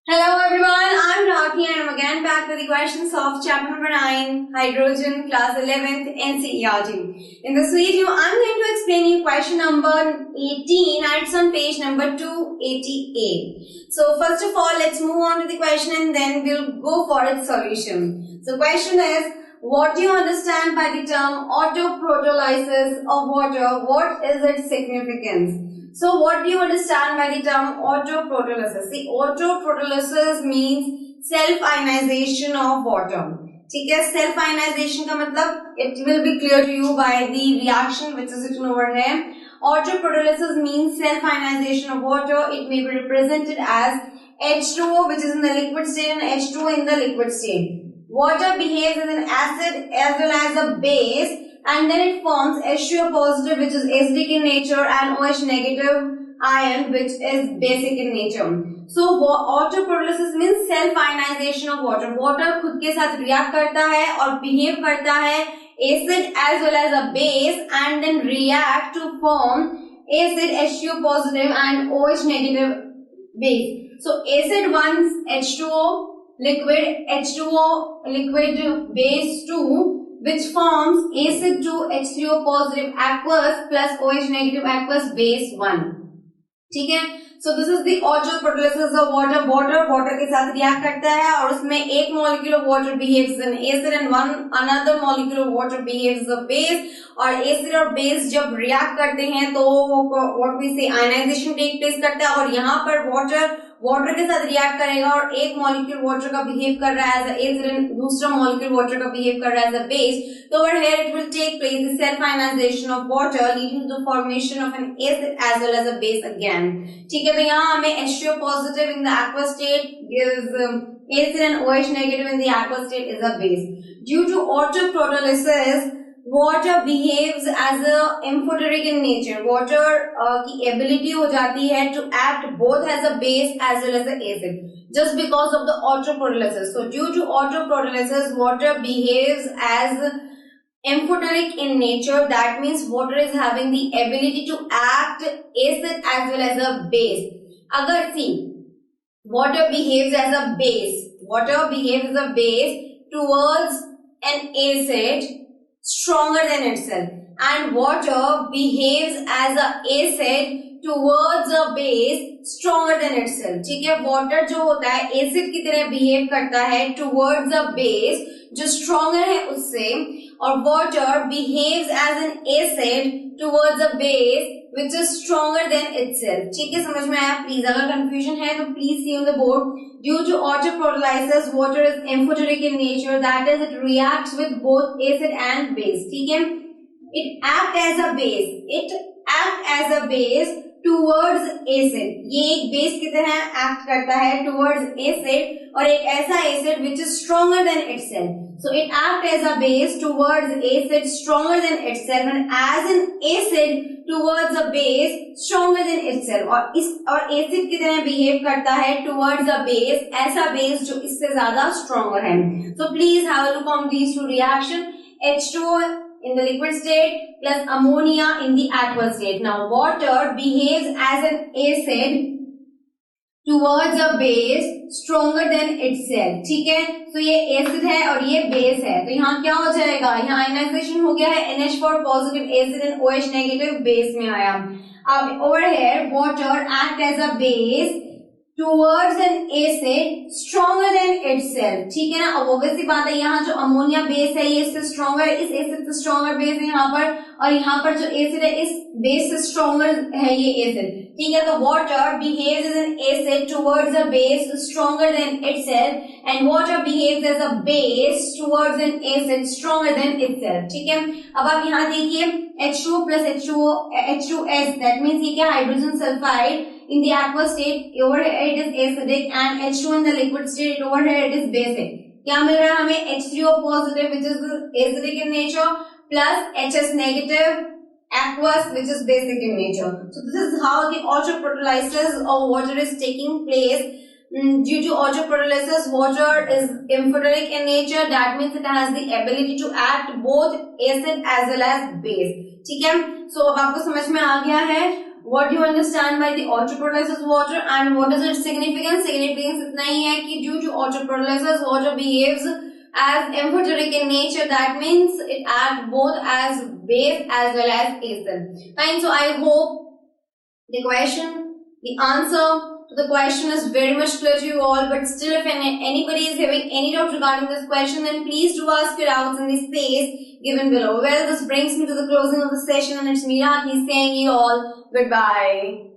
Hello everyone, I'm Rakhi and I'm again back with the questions of chapter number 9, Hydrogen, class 11th, NCERT. In this video, I'm going to explain you question number 18 and it's on page number 288. So first of all, let's move on to the question and then we'll go for its solution. So question is, what do you understand by the term autoprotolysis of water? What is its significance? So what do you understand by the term autoprotolysis? See, autoprotolysis means self-ionization of water. ठीक है, self ionization का मतलब it will be clear to you by the reaction which is written over here. Autoprotolysis means self ionization of water. It may be represented as H2O which is in the liquid state and H2O in the liquid state. Water behaves as an acid as well as a base and then it forms H2O positive which is acidic in nature and OH negative ion which is basic in nature. So autoprotolysis means self ionization of water. Water खुद के साथ react करता है और behave करता है acid as well as a base and then react to form acid H2O positive and OH negative base. So acid 1 H2O liquid H2O liquid base 2 which forms acid 2 H3O positive aqueous plus OH negative aqueous base 1. ठीक है, so this is the autoprotolysis of water. Water के साथ react करता है और उसमें एक molecule of water behaves as an acid and another molecule of water behaves as a base. और acid और base जब react करते हैं तो what we say ionization take place करता है और यहाँ पर वाटर के साथ रिएक्ट करेगा और एक मॉलिक्यूल वाटर का बिहेव कर रहा है एज अ एसिड एंड दूसरा मॉलिक्यूल वाटर का बिहेव कर रहा है एज अ बेस. तो over here it will take place the self ionization of water leading to the formation of an acid as well as a base again. ठीक है, तो यहाँ हमें H2O positive in the aqueous state gives acid and OH negative in the aqueous state is a base. Due to autoprotolysis water behaves as a amphoteric in nature. Water की ability हो जाती है to act both as a base as well as an acid just because of the autoprotolysis. So due to autoprotolysis water behaves as amphoteric in nature. That means water is having the ability to act acid as well as a base. अगर see water behaves as a base towards an acid stronger than itself and water behaves as a acid towards a base stronger than itself. ठीक है, water जो होता है acid की तरह behave करता है towards a base जो stronger है उससे और water behaves as an acid towards a base which is stronger than itself. ठीक है, समझ में आया प्लीज? अगर कंफ्यूजन है तो please see on the board. Due to autoprotolysis, water is amphoteric in nature. That is, it reacts with both acid and base. ठीक है, it act as a base towards acid. ये एक base की तरह act करता है towards acid और एक ऐसा acid which is stronger than itself. So it act as a base towards acid stronger than itself and as an acid towards a base stronger than itself और acid की तरह behave करता है towards a base ऐसा base जो इससे ज्यादा stronger है. So please have a look on these two reaction. H2O in the liquid state plus ammonia in the aqueous state. Now water behaves as an acid towards a base stronger than itself. ठीक है, तो ये acid है और ये base है तो यहाँ क्या हो जाएगा, यहाँ आयनाइजेशन हो गया है NH4 positive acid and OH negative base में आया. अब over here water act as a base towards an acid stronger than itself. ठीक है ना, अब obvious सी बात है यहाँ जो अमोनिया बेस है ये इससे स्ट्रॉन्गर है, इस एसिड से स्ट्रॉन्गर बेस है यहाँ पर और यहाँ पर जो एसिड है इस बेस से स्ट्रॉन्गर है ये एसिड. ठीक है, तो water behaves as an acid towards a base stronger than itself and water behaves as a base towards an acid stronger than itself. ठीक है, अब आप यहाँ देखिए H2O plus H2S that means ये क्या hydrogen sulphide in the aqueous state over here it is acidic and H2 in the liquid state over here it is basic. क्या मिल रहा है हमें H3O positive which is acidic in nature plus HS negative aqueous which is basic in nature. So this is how the autoprotolysis of water is taking place. Due to autoprotolysis water is amphoteric in nature. That means it has the ability to act both acid as well as base. ठीक है, so अब आपको समझ में आ गया है what do you understand by the autopyrolysis water and what is its significance? Significance इतना ही है कि due to autopyrolysis water behaves as amphoteric in nature. That means it acts both as base as well as acid. Fine. So I hope the answer to the question is very much clear to you all. But still, if anybody is having any doubt regarding this question, then please do ask your doubts in the space given below. Well, this brings me to the closing of the session, and it's me, Rathi, saying you all goodbye.